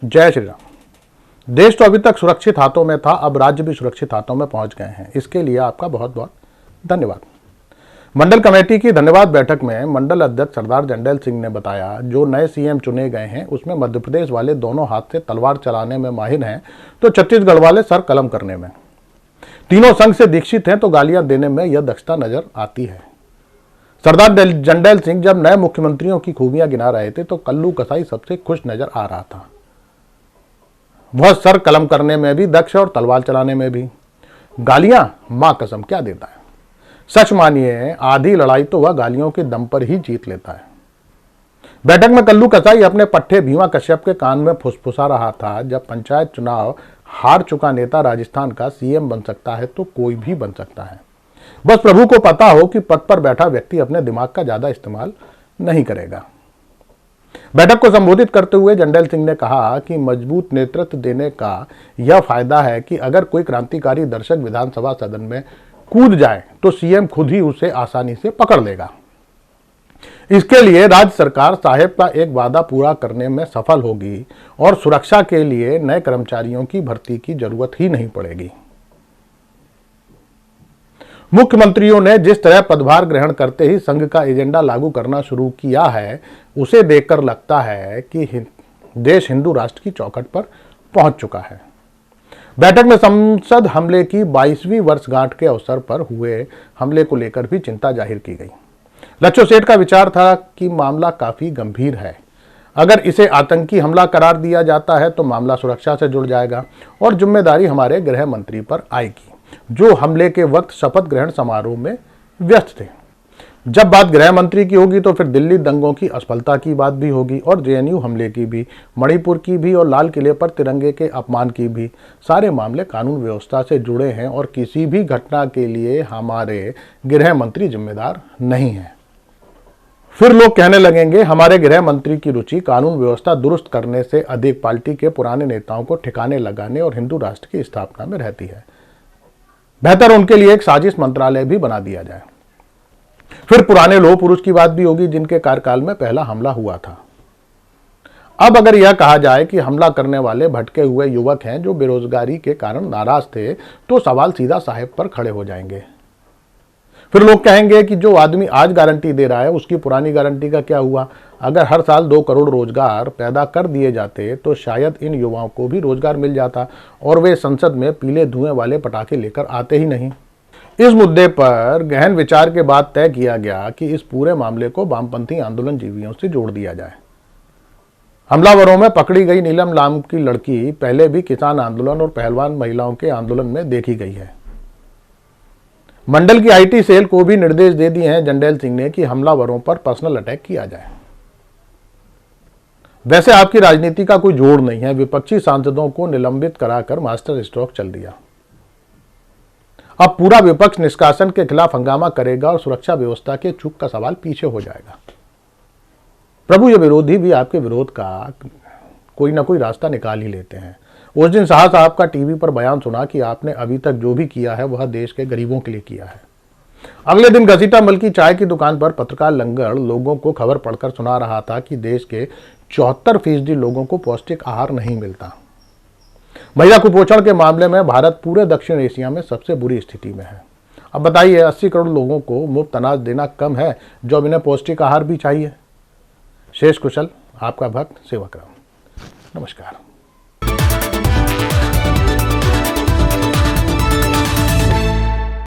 जय श्री राम। देश तो अभी तक सुरक्षित हाथों में था, अब राज्य भी सुरक्षित हाथों में पहुंच गए हैं। इसके लिए आपका बहुत बहुत धन्यवाद। मंडल कमेटी की धन्यवाद बैठक में मंडल अध्यक्ष सरदार जंडेल सिंह ने बताया, जो नए सीएम चुने गए हैं उसमें मध्य प्रदेश वाले दोनों हाथ से तलवार चलाने में माहिर हैं, तो छत्तीसगढ़ वाले सर कलम करने में। तीनों संघ से दीक्षित हैं, तो गालियां देने में यह दक्षता नजर आती है। सरदार जंडेल सिंह जब नए मुख्यमंत्रियों की खूबियां गिना रहे थे तो कल्लू कसाई सबसे खुश नजर आ रहा था। वह सर कलम करने में भी दक्ष और तलवार चलाने में भी। गालियां मां कसम क्या देता है। सच मानिए, आधी लड़ाई तो वह गालियों के दम पर ही जीत लेता है। बैठक में कल्लू कसाई अपने पट्टे भीमा कश्यप के कान में फुसफुसा रहा था, जब पंचायत चुनाव हार चुका नेता राजस्थान का सीएम बन सकता है तो कोई भी बन सकता है। बस प्रभु को पता हो कि पद पर बैठा व्यक्ति अपने दिमाग का ज्यादा इस्तेमाल नहीं करेगा। बैठक को संबोधित करते हुए जंडेल सिंह ने कहा कि मजबूत नेतृत्व देने का यह फायदा है कि अगर कोई क्रांतिकारी दर्शक विधानसभा सदन में कूद जाए तो सीएम खुद ही उसे आसानी से पकड़ लेगा। इसके लिए राज्य सरकार साहेब का एक वादा पूरा करने में सफल होगी और सुरक्षा के लिए नए कर्मचारियों की भर्ती की जरूरत ही नहीं पड़ेगी। मुख्यमंत्रियों ने जिस तरह पदभार ग्रहण करते ही संघ का एजेंडा लागू करना शुरू किया है, उसे देखकर लगता है कि देश हिंदू राष्ट्र की चौखट पर पहुंच चुका है। बैठक में संसद हमले की 22वीं वर्षगांठ के अवसर पर हुए हमले को लेकर भी चिंता जाहिर की गई। लच्छो सेठ का विचार था कि मामला काफी गंभीर है। अगर इसे आतंकी हमला करार दिया जाता है तो मामला सुरक्षा से जुड़ जाएगा और जिम्मेदारी हमारे गृह मंत्री पर आएगी, जो हमले के वक्त शपथ ग्रहण समारोह में व्यस्त थे। जब बात गृह मंत्री की होगी तो फिर दिल्ली दंगों की असफलता की बात भी होगी और जेएनयू हमले की भी, मणिपुर की भी और लाल किले पर तिरंगे के अपमान की भी। सारे मामले कानून व्यवस्था से जुड़े हैं और किसी भी घटना के लिए हमारे गृह मंत्री जिम्मेदार नहीं है। फिर लोग कहने लगेंगे हमारे गृह मंत्री की रुचि कानून व्यवस्था दुरुस्त करने से अधिक पार्टी के पुराने नेताओं को ठिकाने लगाने और हिंदू राष्ट्र की स्थापना में रहती है। बेहतर उनके लिए एक साजिश मंत्रालय भी बना दिया जाए। फिर पुराने लोह पुरुष की बात भी होगी जिनके कार्यकाल में पहला हमला हुआ था। अब अगर यह कहा जाए कि हमला करने वाले भटके हुए युवक हैं जो बेरोजगारी के कारण नाराज थे, तो सवाल सीधा साहेब पर खड़े हो जाएंगे। फिर लोग कहेंगे कि जो आदमी आज गारंटी दे रहा है उसकी पुरानी गारंटी का क्या हुआ। अगर हर साल 2 करोड़ रोजगार पैदा कर दिए जाते तो शायद इन युवाओं को भी रोजगार मिल जाता और वे संसद में पीले धुएं वाले पटाखे लेकर आते ही नहीं। इस मुद्दे पर गहन विचार के बाद तय किया गया कि इस पूरे मामले को वामपंथी आंदोलन जीवियों से जोड़ दिया जाए। हमलावरों में पकड़ी गई नीलम नाम की लड़की पहले भी किसान आंदोलन और पहलवान महिलाओं के आंदोलन में देखी गई है। मंडल की आईटी सेल को भी निर्देश दे दिए हैं जंडेल सिंह ने कि हमलावरों पर पर्सनल अटैक किया जाए। वैसे आपकी राजनीति का कोई जोड़ नहीं है। विपक्षी सांसदों को निलंबित कराकर मास्टर स्ट्रोक चल दिया। अब पूरा विपक्ष निष्कासन के खिलाफ हंगामा करेगा और सुरक्षा व्यवस्था के चूक का सवाल पीछे हो जाएगा। प्रभु, ये विरोधी भी आपके विरोध का कोई ना कोई रास्ता निकाल ही लेते हैं। उस दिन शाह साहब का टीवी पर बयान सुना कि आपने अभी तक जो भी किया है वह देश के गरीबों के लिए किया है। अगले दिन घसीटा मल की चाय की दुकान पर पत्रकार लंगड़ लोगों को खबर पढ़कर सुना रहा था कि देश के 74% लोगों को पौष्टिक आहार नहीं मिलता। महिला कुपोषण के मामले में भारत पूरे दक्षिण एशिया में सबसे बुरी स्थिति में है। अब बताइए, 80 करोड़ लोगों को मुफ्त अनाज देना कम है जो अब इन्हें पौष्टिक आहार भी चाहिए। शेष कुशल आपका भक्त सेवक राम। नमस्कार।